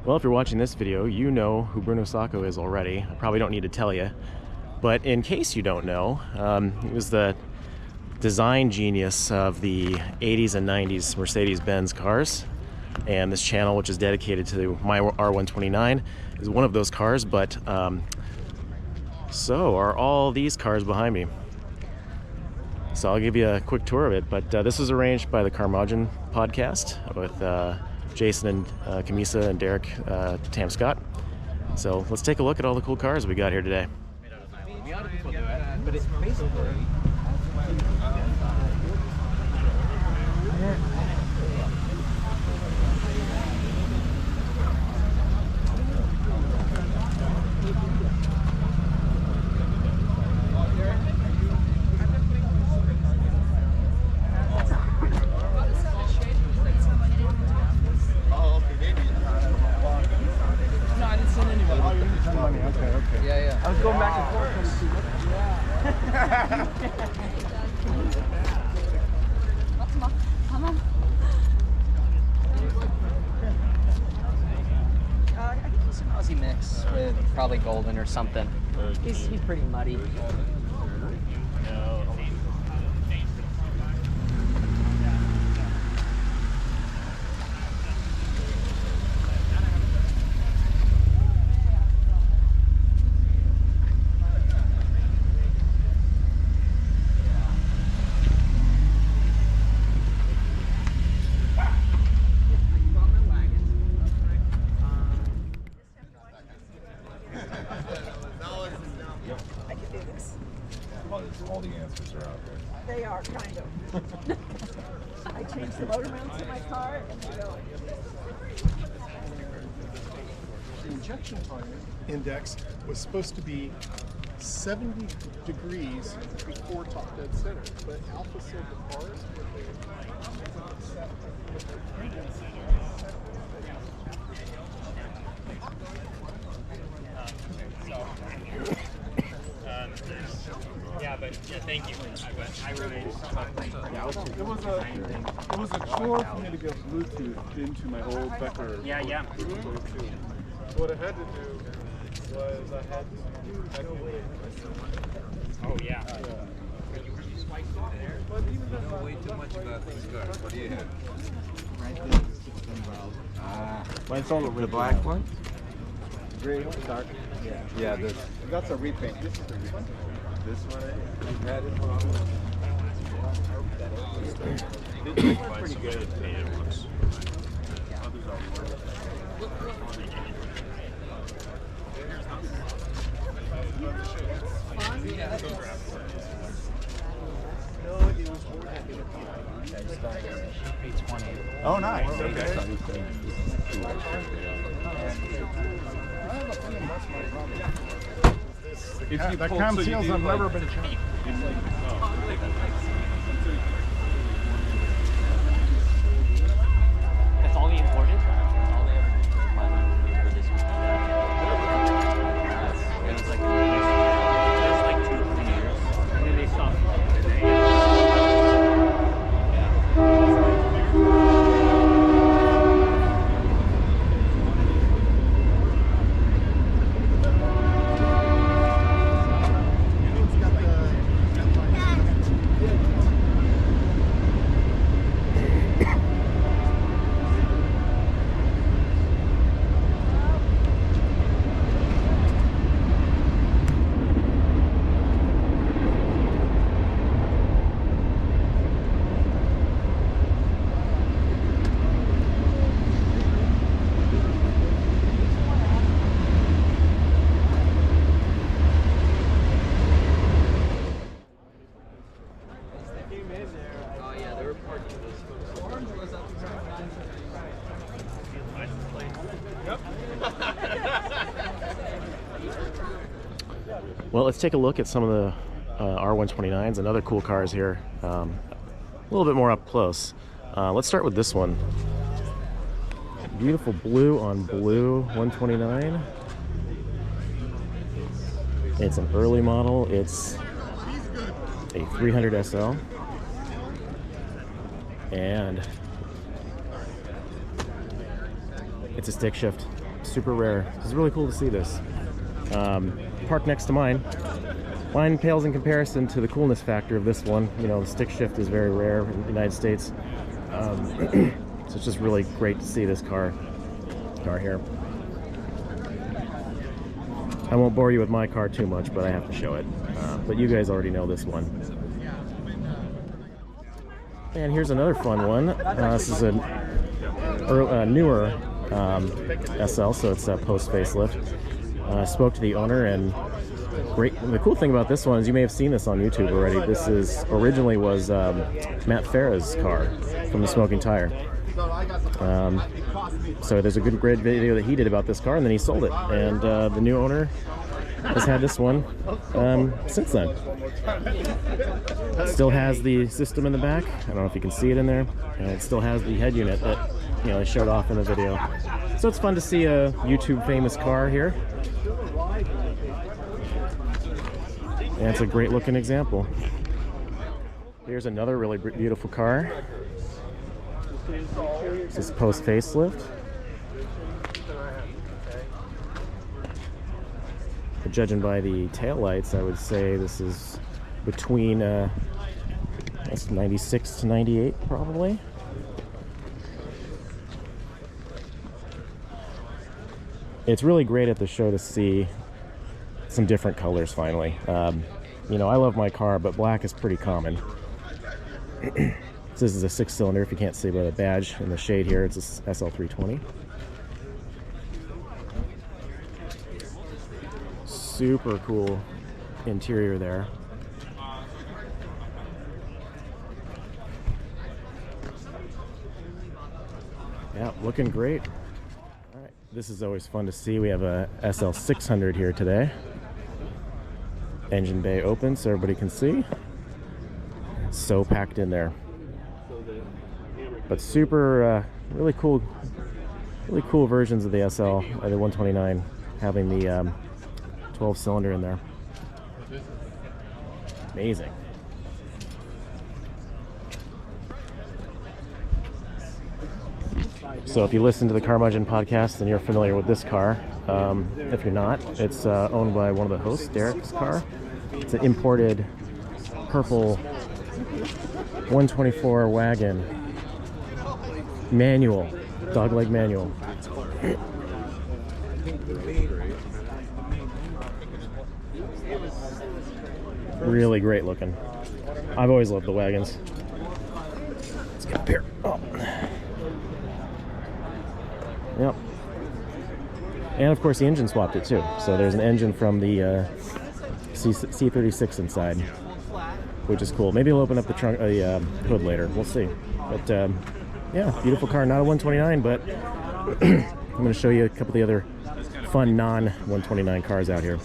Well, if you're watching this video, you know who Bruno Sacco is already. I probably don't need to tell you. But in case you don't know, he was the design genius of the 80s and 90s Mercedes-Benz cars. And this channel, which is dedicated to my R129, is one of those cars. But so are all these cars behind me. So I'll give you a quick tour of it. But this was arranged by the Carmudgeon podcast with Jason and Kamisa and Derek Tam Scott. So let's take a look at all the cool cars we got here today. A lot of people do it, but it's basically I was going back and forth. Come on. I think he's an Aussie mix with probably Golden or something. He's pretty muddy. All the answers are out there. They are, kind of. I changed the motor mounts in my car and they go. The injection tire index was supposed to be 70 degrees before top dead center, but Alpha said the cars yeah, thank you. I really it was a chore for me to get Bluetooth into my old Becker. Yeah. So what I had to do was I had to Oh yeah. But even though Way too much about these cars. What do you have? right there. Mine's all the black one. gray, dark. Yeah, this. That's a repaint. This is the repaint. This one. We've had it. Pretty good at painted looks. Oh, nice. Okay. If you the cam seals have never been changed. That's all they imported? That's all they ever did for this one. It was like 2 years. And then they stopped. Well, let's take a look at some of the R129s and other cool cars here. A little bit more up close. Let's start with this one. Beautiful blue on blue 129. It's an early model. It's a 300 SL. And it's a stick shift super rare. It's really cool to see this. Parked next to mine. Mine pales in comparison to the coolness factor of this one. You know, the stick shift is very rare in the United States. So it's just really great to see this car here. I won't bore you with my car too much, but I have to show it. But you guys already know this one. And here's another fun one. This is a newer SL, so it's a post facelift. I spoke to the owner, and the cool thing about this one is you may have seen this on YouTube already. This is originally was Matt Farah's car from the Smoking Tire. So there's a great video that he did about this car, and then he sold it. And the new owner has had this one since then. It still has the system in the back. I don't know if you can see it in there. And it still has the head unit that I showed off in the video. So it's fun to see a YouTube famous car here. And it's a great looking example. Here's another really beautiful car. This is post facelift. But judging by the taillights, I would say this is between that's 96 to 98 probably. It's really great at the show to see some different colors finally. You know, I love my car, but black is pretty common. This is a 6-cylinder, if you can't see by the badge in the shade here. It's a SL320. Super cool interior there. Yeah, looking great. All right, this is always fun to see. We have a SL600 here today. Engine bay open so everybody can see. So packed in there. But super, really cool versions of the SL, the 129, having the 12-cylinder in there. Amazing. So if you listen to the Carmudgeon podcast, then you're familiar with this car. If you're not, it's owned by one of the hosts, Derek's car. It's an imported purple 124 wagon. Manual, dogleg manual. Really great looking. I've always loved the wagons. Let's get up here. Oh. Yep. And of course the engine swapped it too. So there's an engine from the C36 inside, which is cool. Maybe we'll open up the trunk, hood later. We'll see. But yeah, beautiful car. Not a 129, but I'm going to show you a couple of the other fun non-129 cars out here.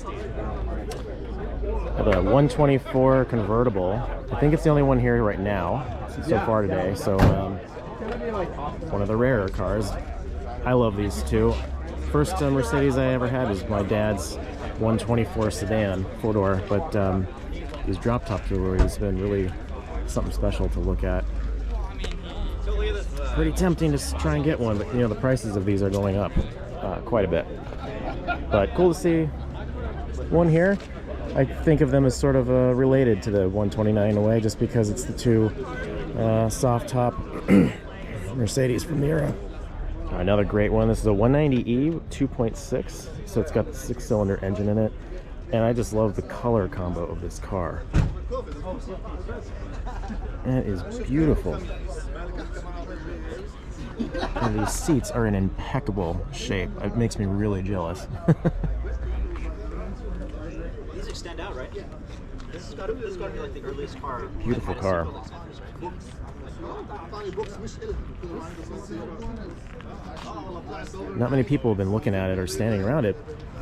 I have a 124 convertible. I think it's the only one here right now so far today. So one of the rarer cars. I love these two. First Mercedes I ever had was my dad's 124 sedan, 4-door, but these drop top jewelry has been really something special to look at. Pretty tempting to try and get one, but the prices of these are going up quite a bit. But cool to see one here. I think of them as sort of related to the 129 in a way, just because it's the two soft top Mercedes from the era. Another great one. This is a 190E 2.6, so it's got the 6-cylinder engine in it, and I just love the color combo of this car. That is beautiful. And these seats are in impeccable shape. It makes me really jealous. These extend out, right? Yeah. This has got to be like the earliest car. Beautiful car. Not many people have been looking at it or standing around it.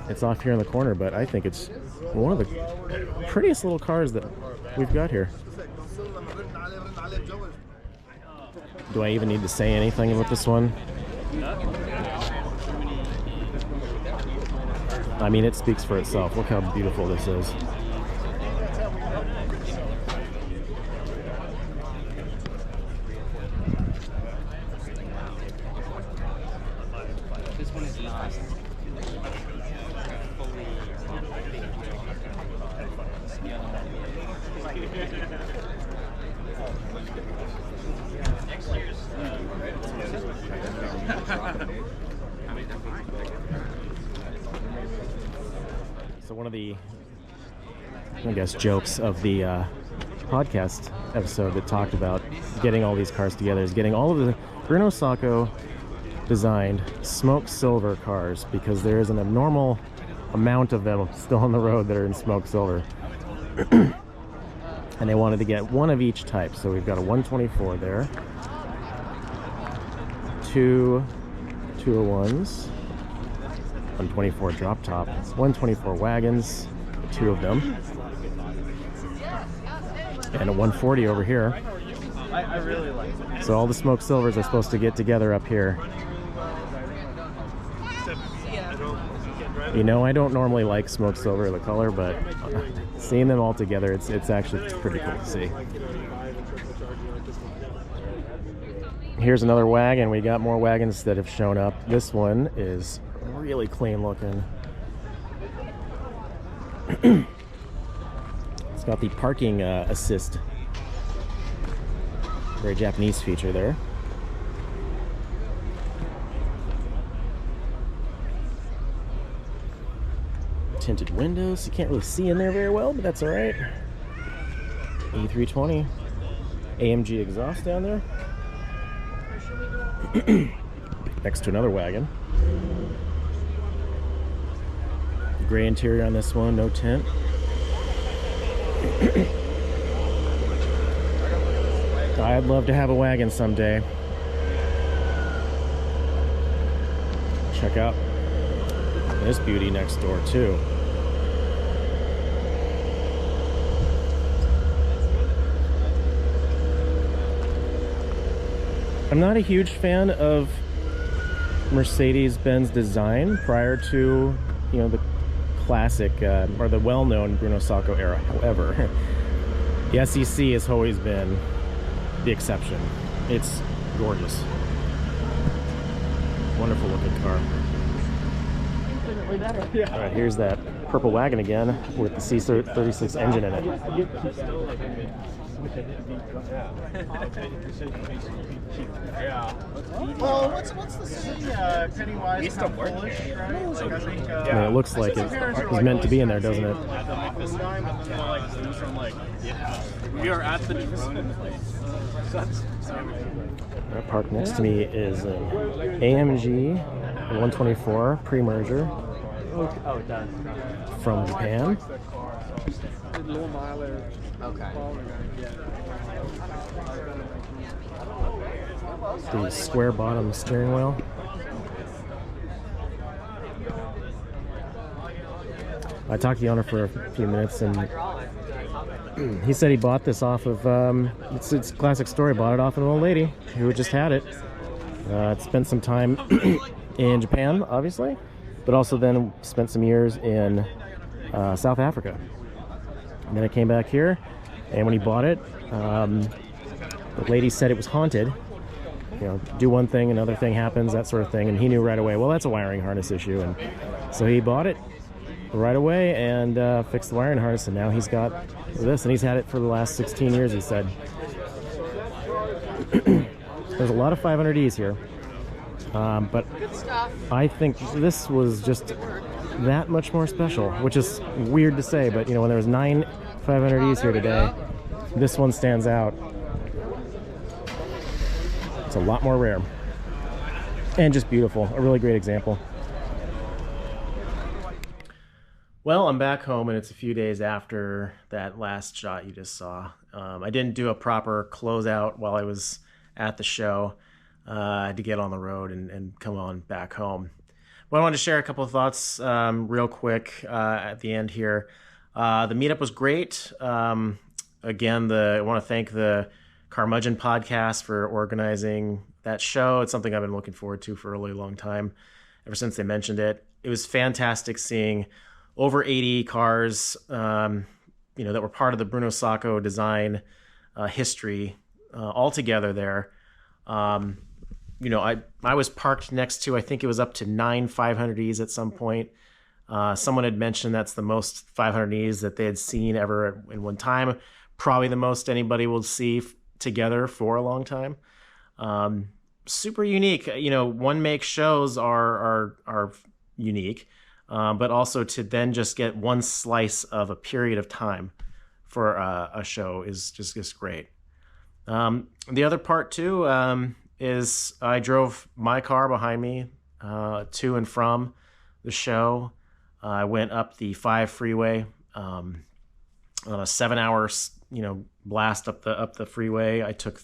It's off here in the corner, but I think it's one of the prettiest little cars that we've got here. Do I even need to say anything about this one? I mean, it speaks for itself. Look how beautiful this is. This one is not the, I guess, jokes of the podcast episode that talked about getting all these cars together is getting all of the Bruno Sacco designed smoked silver cars, because there is an abnormal amount of them still on the road that are in smoked silver. And they wanted to get one of each type. So we've got a 124 there, two 201s, 124 drop top, 124 wagons, two of them, and a 140 over here. I really like it. So all the smoked silvers are supposed to get together up here. You know, I don't normally like smoked silver, the color, but seeing them all together, it's actually pretty cool to see. Here's another wagon. We got more wagons that have shown up. This one is really clean looking. It's got the parking assist. Very Japanese feature there. Tinted windows. You can't really see in there very well, but that's all right. E320. AMG exhaust down there. Next to another wagon. Gray interior on this one, no tint. I'd love to have a wagon someday. Check out this beauty next door too. I'm not a huge fan of Mercedes-Benz design prior to, you know, the classic or the well-known Bruno Sacco era. However, the SEC has always been the exception. It's gorgeous. Wonderful looking car. Infinitely better. All right, here's that purple wagon again with the C36 engine in it. Well, what's the saying? Pennywise, not foolish, right? Like, I think, I mean, it looks like it's meant to be in there, doesn't it? We are at the drone place. Parked next to me is an AMG 124 pre-merger from Japan. Okay. The square bottom steering wheel. I talked to the owner for a few minutes, and he said he bought this off of, it's a classic story, bought it off of an old lady who just had it. Spent some time in Japan, obviously, but also then spent some years in South Africa. And then I came back here, and when he bought it, the lady said it was haunted. You know, do one thing, another thing happens, that sort of thing, and he knew right away, well, that's a wiring harness issue, and so he bought it right away and fixed the wiring harness, and now he's got this, and he's had it for the last 16 years, he said. There's a lot of 500Es here, but I think this was just that much more special, which is weird to say, but you know, when there was 9 500Es here today, this one stands out. It's a lot more rare and just beautiful. A really great example. Well, I'm back home, and it's a few days after that last shot you just saw. I didn't do a proper closeout while I was at the show. I had to get on the road and come on back home. But I wanted to share a couple of thoughts real quick at the end here. The meetup was great. Again, I want to thank the Carmudgeon podcast for organizing that show. It's something I've been looking forward to for a really long time, ever since they mentioned it. It was fantastic seeing over 80 cars, you know, that were part of the Bruno Sacco design history all together there. You know, I was parked next to, I think it was up to 9 500Es at some point. Someone had mentioned that's the most 500Es that they had seen ever in one time. Probably the most anybody will see together for a long time. Super unique. You know, one make shows are unique. but also to then just get one slice of a period of time for a show is just great. The other part too is I drove my car behind me to and from the show. I went up the 5 freeway on a 7-hour blast up the freeway. I took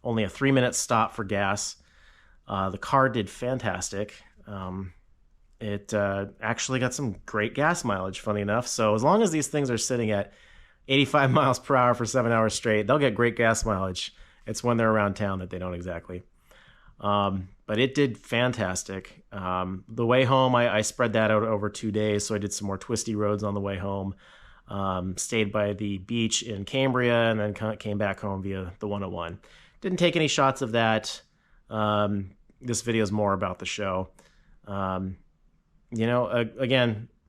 only a 3-minute stop for gas. The car did fantastic. It actually got some great gas mileage, funny enough. So as long as these things are sitting at 85 miles per hour for 7 hours straight, they'll get great gas mileage. It's when they're around town that they don't exactly. But it did fantastic. The way home, I spread that out over 2 days, so I did some more twisty roads on the way home. Stayed by the beach in Cambria and then came back home via the 101. Didn't take any shots of that. This video is more about the show. Again,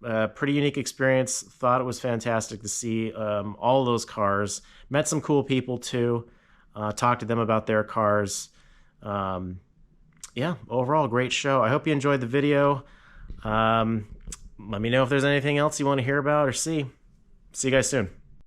a pretty unique experience. Thought it was fantastic to see all of those cars. Met some cool people too. Talked to them about their cars. Yeah, overall, great show. I hope you enjoyed the video. Let me know if there's anything else you want to hear about or see. See you guys soon.